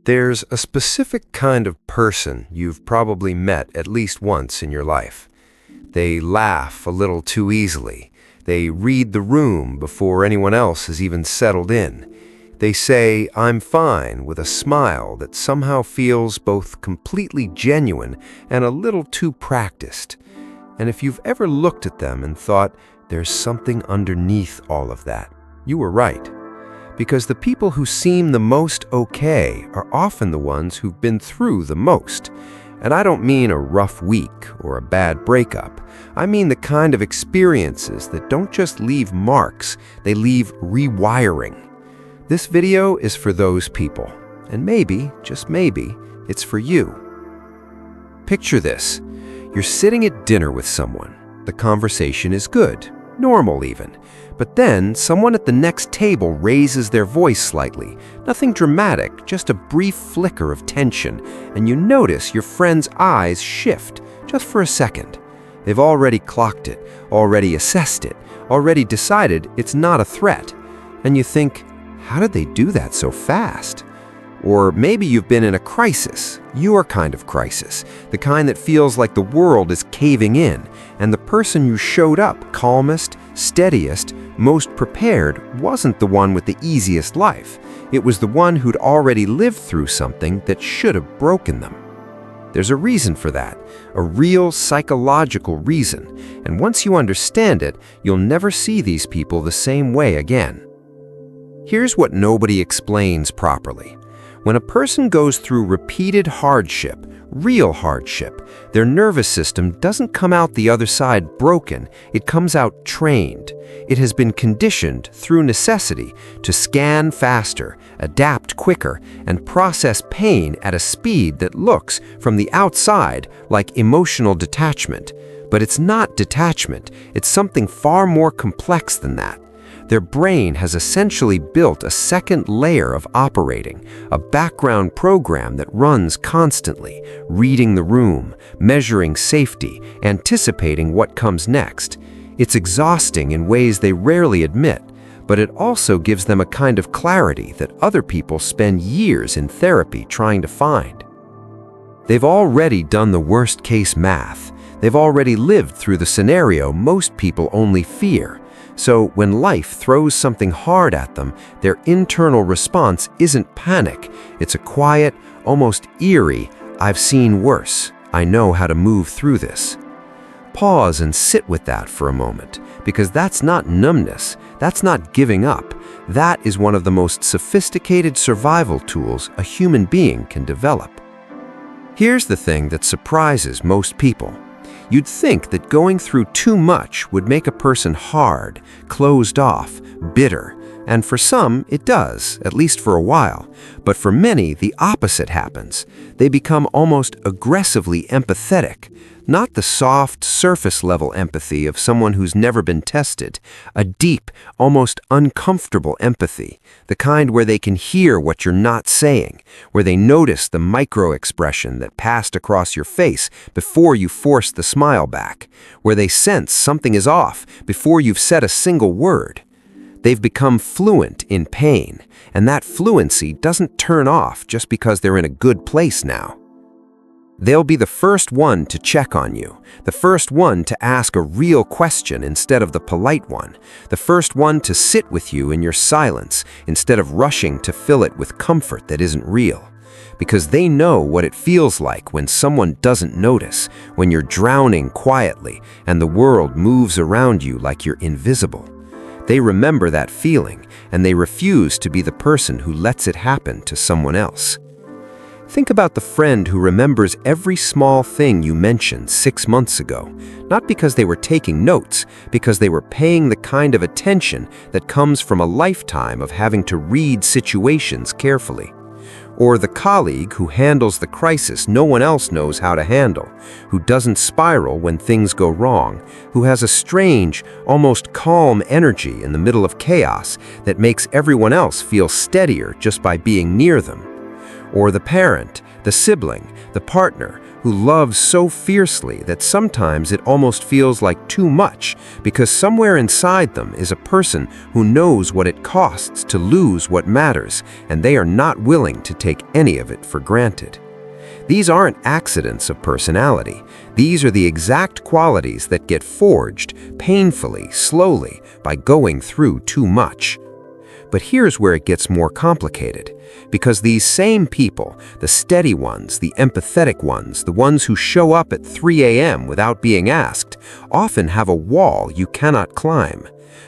There's a specific kind of person you've probably met at least once in your life. They laugh a little too easily. They read the room before anyone else has even settled in. They say, "I'm fine," with a smile that somehow feels both completely genuine and a little too practiced. And if you've ever looked at them and thought, there's something underneath all of that, you were right. Because the people who seem the most okay are often the ones who've been through the most. And I don't mean a rough week or a bad breakup. I mean the kind of experiences that don't just leave marks, they leave rewiring. This video is for those people. And maybe, just maybe, it's for you. Picture this. You're sitting at dinner with someone. The conversation is good, normal even. But then someone at the next table raises their voice slightly. Nothing dramatic, just a brief flicker of tension, and you notice your friend's eyes shift, just for a second. They've already clocked it, already assessed it, already decided it's not a threat. And you think, how did they do that so fast? Or maybe you've been in a crisis, your kind of crisis, the kind that feels like the world is caving in, and the person who showed up calmest, steadiest, most prepared wasn't the one with the easiest life. It was the one who'd already lived through something that should have broken them. There's a reason for that, a real psychological reason, and once you understand it, you'll never see these people the same way again. Here's what nobody explains properly. When a person goes through repeated hardship, real hardship, their nervous system doesn't come out the other side broken, it comes out trained. It has been conditioned through necessity to scan faster, adapt quicker, and process pain at a speed that looks, from the outside, like emotional detachment. But it's not detachment, it's something far more complex than that. Their brain has essentially built a second layer of operating, a background program that runs constantly, reading the room, measuring safety, anticipating what comes next. It's exhausting in ways they rarely admit, but it also gives them a kind of clarity that other people spend years in therapy trying to find. They've already done the worst-case math. They've already lived through the scenario most people only fear. So when life throws something hard at them, their internal response isn't panic. It's a quiet, almost eerie, "I've seen worse. I know how to move through this." Pause and sit with that for a moment, because that's not numbness, that's not giving up. That is one of the most sophisticated survival tools a human being can develop. Here's the thing that surprises most people. You'd think that going through too much would make a person hard, closed off, bitter, and for some it does, at least for a while. But for many, the opposite happens. They become almost aggressively empathetic. Not the soft, surface-level empathy of someone who's never been tested, a deep, almost uncomfortable empathy, the kind where they can hear what you're not saying, where they notice the micro-expression that passed across your face before you forced the smile back, where they sense something is off before you've said a single word. They've become fluent in pain, and that fluency doesn't turn off just because they're in a good place now. They'll be the first one to check on you, the first one to ask a real question instead of the polite one, the first one to sit with you in your silence instead of rushing to fill it with comfort that isn't real. Because they know what it feels like when someone doesn't notice, when you're drowning quietly and the world moves around you like you're invisible. They remember that feeling, and they refuse to be the person who lets it happen to someone else. Think about the friend who remembers every small thing you mentioned 6 months ago, not because they were taking notes, because they were paying the kind of attention that comes from a lifetime of having to read situations carefully. Or the colleague who handles the crisis no one else knows how to handle, who doesn't spiral when things go wrong, who has a strange, almost calm energy in the middle of chaos that makes everyone else feel steadier just by being near them. Or the parent, the sibling, the partner who love so fiercely that sometimes it almost feels like too much because somewhere inside them is a person who knows what it costs to lose what matters, and they are not willing to take any of it for granted. These aren't accidents of personality. These are the exact qualities that get forged painfully, slowly, by going through too much. But here's where it gets more complicated, because these same people, the steady ones, the empathetic ones, the ones who show up at 3 a.m. without being asked, often have a wall you cannot climb.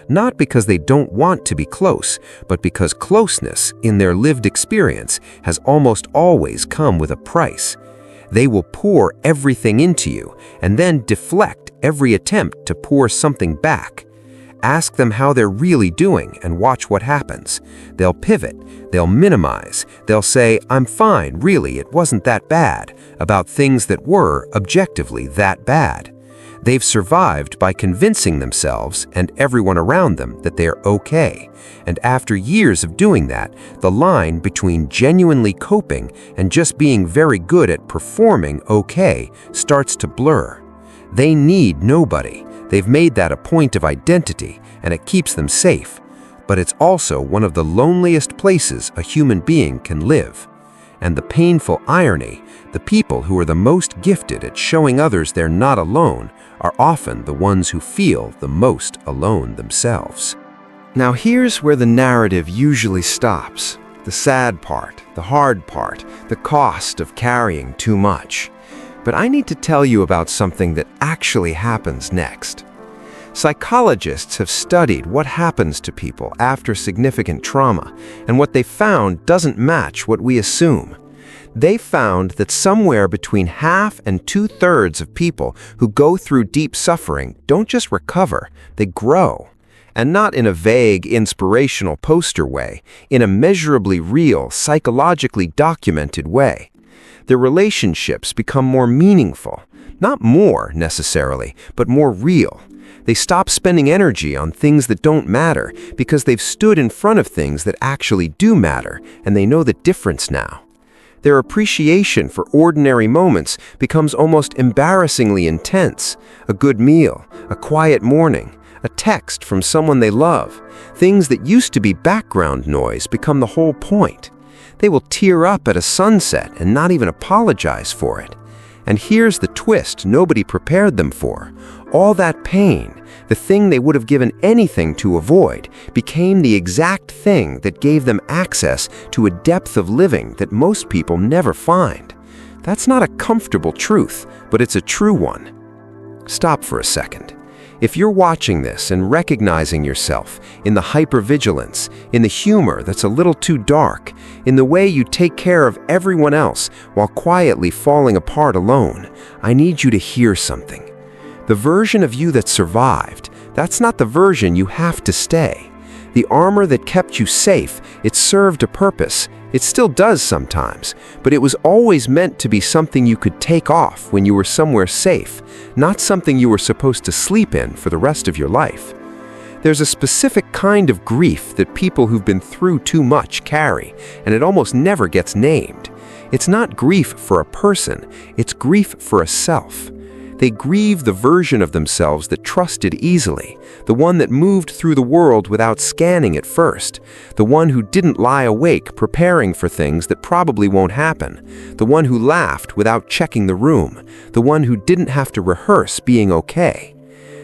Not because they don't want to be close, but because closeness, in their lived experience, has almost always come with a price. They will pour everything into you and then deflect every attempt to pour something back. Ask them how they're really doing and watch what happens. They'll pivot, they'll minimize, they'll say, "I'm fine, really, it wasn't that bad," about things that were objectively that bad. They've survived by convincing themselves and everyone around them that they're okay. And after years of doing that, the line between genuinely coping and just being very good at performing okay starts to blur. They need nobody. They've made that a point of identity, and it keeps them safe. But it's also one of the loneliest places a human being can live. And the painful irony, the people who are the most gifted at showing others they're not alone are often the ones who feel the most alone themselves. Now here's where the narrative usually stops. The sad part, the hard part, the cost of carrying too much. But I need to tell you about something that actually happens next. Psychologists have studied what happens to people after significant trauma, and what they found doesn't match what we assume. They found that somewhere between half and 2/3 of people who go through deep suffering don't just recover, they grow. And not in a vague, inspirational poster way, in a measurably real, psychologically documented way. Their relationships become more meaningful, not more necessarily, but more real. They stop spending energy on things that don't matter because they've stood in front of things that actually do matter, and they know the difference now. Their appreciation for ordinary moments becomes almost embarrassingly intense. A good meal, a quiet morning, a text from someone they love. Things that used to be background noise become the whole point. They will tear up at a sunset and not even apologize for it. And here's the twist nobody prepared them for. All that pain, the thing they would have given anything to avoid, became the exact thing that gave them access to a depth of living that most people never find. That's not a comfortable truth, but it's a true one. Stop for a second. If you're watching this and recognizing yourself in the hypervigilance, in the humor that's a little too dark, in the way you take care of everyone else while quietly falling apart alone, I need you to hear something. The version of you that survived, that's not the version you have to stay. The armor that kept you safe, it served a purpose. It still does sometimes, but it was always meant to be something you could take off when you were somewhere safe, not something you were supposed to sleep in for the rest of your life. There's a specific kind of grief that people who've been through too much carry, and it almost never gets named. It's not grief for a person, it's grief for a self. They grieve the version of themselves that trusted easily, the one that moved through the world without scanning it first, the one who didn't lie awake preparing for things that probably won't happen, the one who laughed without checking the room, the one who didn't have to rehearse being okay.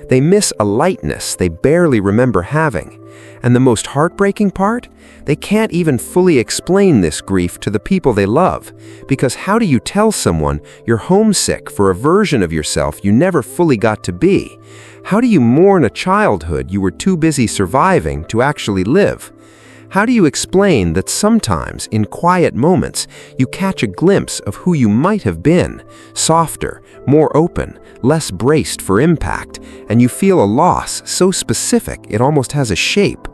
They miss a lightness they barely remember having. And the most heartbreaking part? They can't even fully explain this grief to the people they love. Because how do you tell someone you're homesick for a version of yourself you never fully got to be? How do you mourn a childhood you were too busy surviving to actually live? How do you explain that sometimes, in quiet moments, you catch a glimpse of who you might have been, softer, more open, less braced for impact, and you feel a loss so specific it almost has a shape?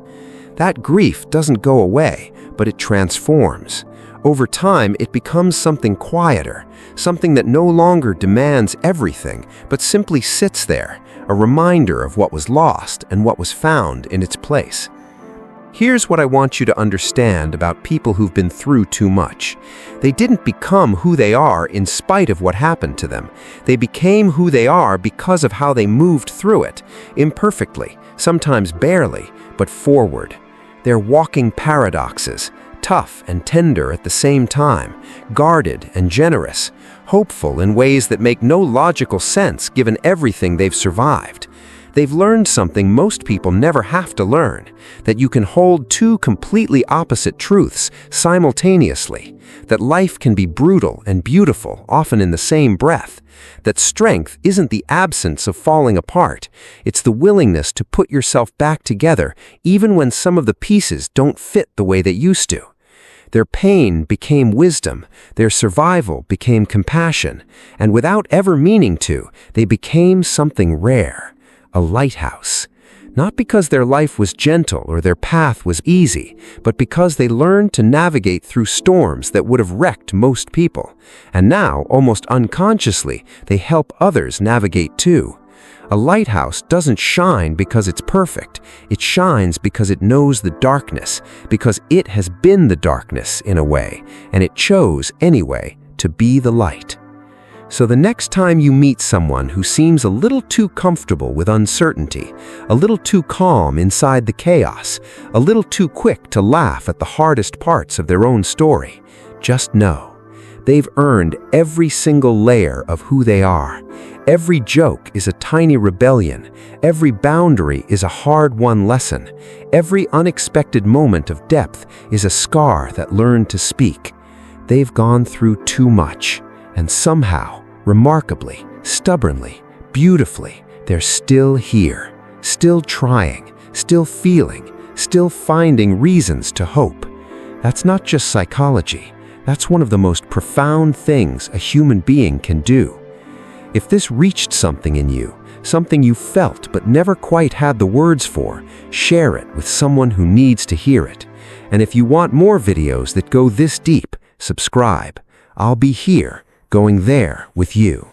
That grief doesn't go away, but it transforms. Over time, it becomes something quieter, something that no longer demands everything, but simply sits there, a reminder of what was lost and what was found in its place. Here's what I want you to understand about people who've been through too much. They didn't become who they are in spite of what happened to them. They became who they are because of how they moved through it, imperfectly, sometimes barely, but forward. They're walking paradoxes, tough and tender at the same time, guarded and generous, hopeful in ways that make no logical sense given everything they've survived. They've learned something most people never have to learn, that you can hold two completely opposite truths simultaneously, that life can be brutal and beautiful, often in the same breath, that strength isn't the absence of falling apart, it's the willingness to put yourself back together even when some of the pieces don't fit the way they used to. Their pain became wisdom, their survival became compassion, and without ever meaning to, they became something rare. A lighthouse. Not because their life was gentle or their path was easy, but because they learned to navigate through storms that would have wrecked most people. And now, almost unconsciously, they help others navigate too. A lighthouse doesn't shine because it's perfect. It shines because it knows the darkness, because it has been the darkness in a way, and it chose, anyway, to be the light. So the next time you meet someone who seems a little too comfortable with uncertainty, a little too calm inside the chaos, a little too quick to laugh at the hardest parts of their own story, just know they've earned every single layer of who they are. Every joke is a tiny rebellion. Every boundary is a hard-won lesson. Every unexpected moment of depth is a scar that learned to speak. They've gone through too much. And somehow, remarkably, stubbornly, beautifully, they're still here, still trying, still feeling, still finding reasons to hope. That's not just psychology. That's one of the most profound things a human being can do. If this reached something in you, something you felt but never quite had the words for, share it with someone who needs to hear it. And if you want more videos that go this deep, subscribe. I'll be here, going there with you.